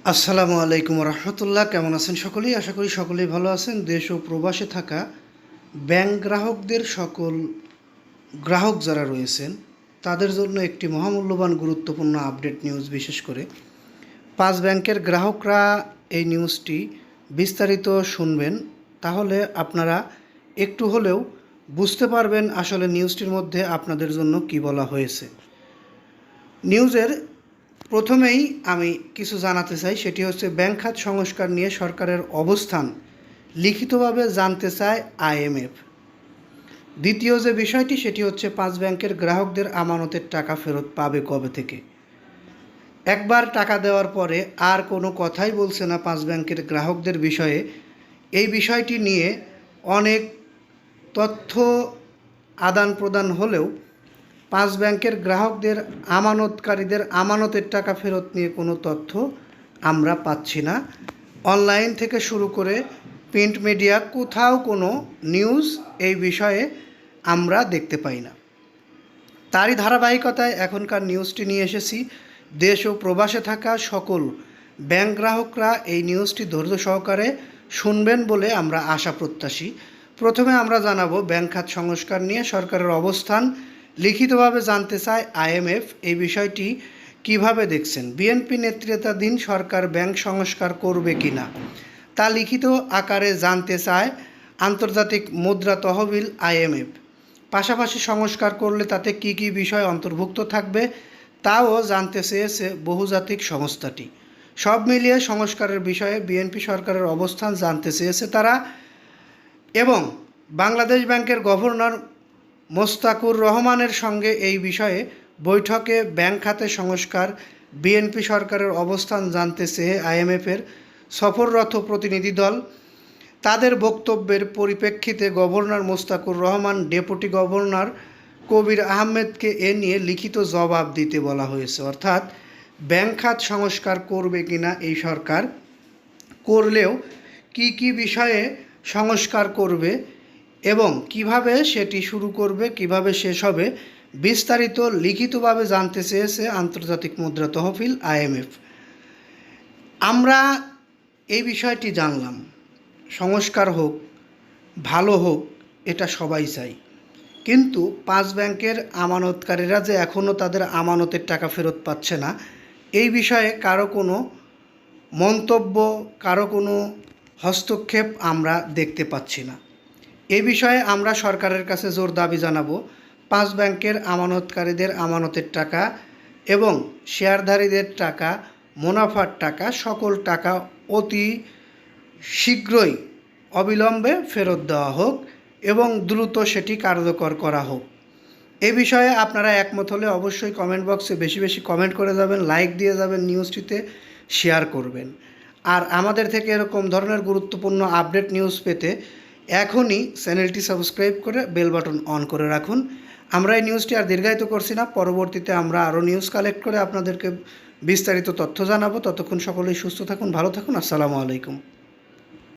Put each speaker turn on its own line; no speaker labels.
আসসালামু আলাইকুম রহমতুল্লাহ। কেমন আছেন সকলেই? আশা করি সকলেই ভালো আছেন। দেশ ও প্রবাসে থাকা ব্যাংক গ্রাহকদের সকল গ্রাহক যারা রয়েছেন তাদের জন্য একটি মহামূল্যবান গুরুত্বপূর্ণ আপডেট নিউজ। বিশেষ করে 5 ব্যাংকের গ্রাহকরা এই নিউজটি বিস্তারিত শুনবেন, তাহলে আপনারা একটু হলেও বুঝতে পারবেন আসলে নিউজটির মধ্যে আপনাদের জন্য কি বলা হয়েছে। নিউজের প্রথমেই আমি কিছু জানাতে চাই, সেটি হচ্ছে ব্যাংক খাত সংস্কার নিয়ে সরকারের অবস্থান লিখিতভাবে জানতে চায় আইএমএফ। দ্বিতীয় যে বিষয়টি সেটি হচ্ছে 5 ব্যাংকের গ্রাহকদের আমানতের টাকা ফেরত পাবে কবে থেকে। একবার টাকা দেওয়ার পরে আর কোনো কথাই বলছে না 5 ব্যাংকের গ্রাহকদের বিষয়ে। এই বিষয়টি নিয়ে অনেক তথ্য আদান প্রদান হলেও 5 ব্যাংকের গ্রাহকদের আমানতকারীদের আমানতের টাকা ফেরত নিয়ে কোনো তথ্য আমরা পাচ্ছি না। অনলাইন থেকে শুরু করে প্রিন্ট মিডিয়া কোথাও কোনো নিউজ এই বিষয়ে আমরা দেখতে পাই না। তারই ধারাবাহিকতায় এখনকার নিউজটি নিয়ে এসেছি। দেশ ও প্রবাসে থাকা সকল ব্যাংক গ্রাহকরা এই নিউজটি ধৈর্য সহকারে শুনবেন বলে আমরা আশা প্রত্যাশী। প্রথমে আমরা জানাবো ব্যাংক খাত সংস্কার নিয়ে সরকারের অবস্থান লিখিতভাবে জানতে চায় আইএমএফ। এই বিষয়টি কিভাবে দেখছেন? বিএনপি নেতৃত্বাধীন সরকার ব্যাংক সংস্কার করবে কিনা তা লিখিত আকারে জানতে চায় আন্তর্জাতিক মুদ্রা তহবিল আইএমএফ। পাশাপাশি সংস্কার করলে তাতে কি কি বিষয় অন্তর্ভুক্ত থাকবে তাও জানতে চেয়েছে বহুজাতিক সংস্থাটি। সব মিলিয়ে সংস্কারের বিষয়ে বিএনপি সরকারের অবস্থান জানতে চেয়েছে তারা। এবং বাংলাদেশ ব্যাংকের গভর্নর মোস্তাকুর রহমানের সঙ্গে এই বিষয়ে বৈঠকে ব্যাংক খাতে সংস্কার বিএনপি সরকারের অবস্থান জানতে চেয়ে আইএমএফের সফররত প্রতিনিধি দল। তাদের বক্তব্যের পরিপ্রেক্ষিতে governor Mostakur Rahman deputy governor Kabir আহমেদকে এ নিয়ে লিখিত জবাব দিতে বলা হয়েছে। অর্থাৎ ব্যাংক খাত সংস্কার করবে কিনা এই সরকার, করলেও কি কি বিষয়ে সংস্কার করবে এবং কিভাবে সেটি শুরু করবে, কিভাবে শেষ হবে, বিস্তারিত লিখিতভাবে জানতে চেয়েছে আন্তর্জাতিক মুদ্রা তহবিল আইএমএফ। আমরা এই বিষয়টি জানলাম। সংস্কার হোক, ভালো হোক, এটা সবাই চাই, কিন্তু 5 ব্যাংকের আমানতকারীরা যে এখনও তাদের আমানতের টাকা ফেরত পাচ্ছে না, এই বিষয়ে কারো কোনো মন্তব্য, কারো কোনো হস্তক্ষেপ আমরা দেখতে পাচ্ছি না। এই বিষয়ে আমরা সরকারের কাছে জোর দাবি জানাবো 5 ব্যাংকের আমানতকারীদের আমানতের টাকা এবং শেয়ারধারীদের টাকা, মুনাফার টাকা, সকল টাকা অতি শীঘ্রই অবিলম্বে ফেরত দেওয়া হোক এবং দ্রুত সেটি কার্যকর করা হোক। এই বিষয়ে আপনারা একমত হলে অবশ্যই কমেন্ট বক্সে বেশি বেশি কমেন্ট করে যাবেন, লাইক দিয়ে যাবেন, নিউজটিতে শেয়ার করবেন। আর আমাদের থেকে এরকম ধরনের গুরুত্বপূর্ণ আপডেট নিউজ পেতে এখনই চ্যানেলটি সাবস্ক্রাইব করে বেল বাটন অন করে রাখুন। আমরা এই নিউজটি আর দীর্ঘায়িত করছি না, পরবর্তীতে আমরা আরও নিউজ কালেক্ট করে আপনাদেরকে বিস্তারিত তথ্য জানাবো। ততক্ষণ সকলেই সুস্থ থাকুন, ভালো থাকুন। আসসালামু আলাইকুম।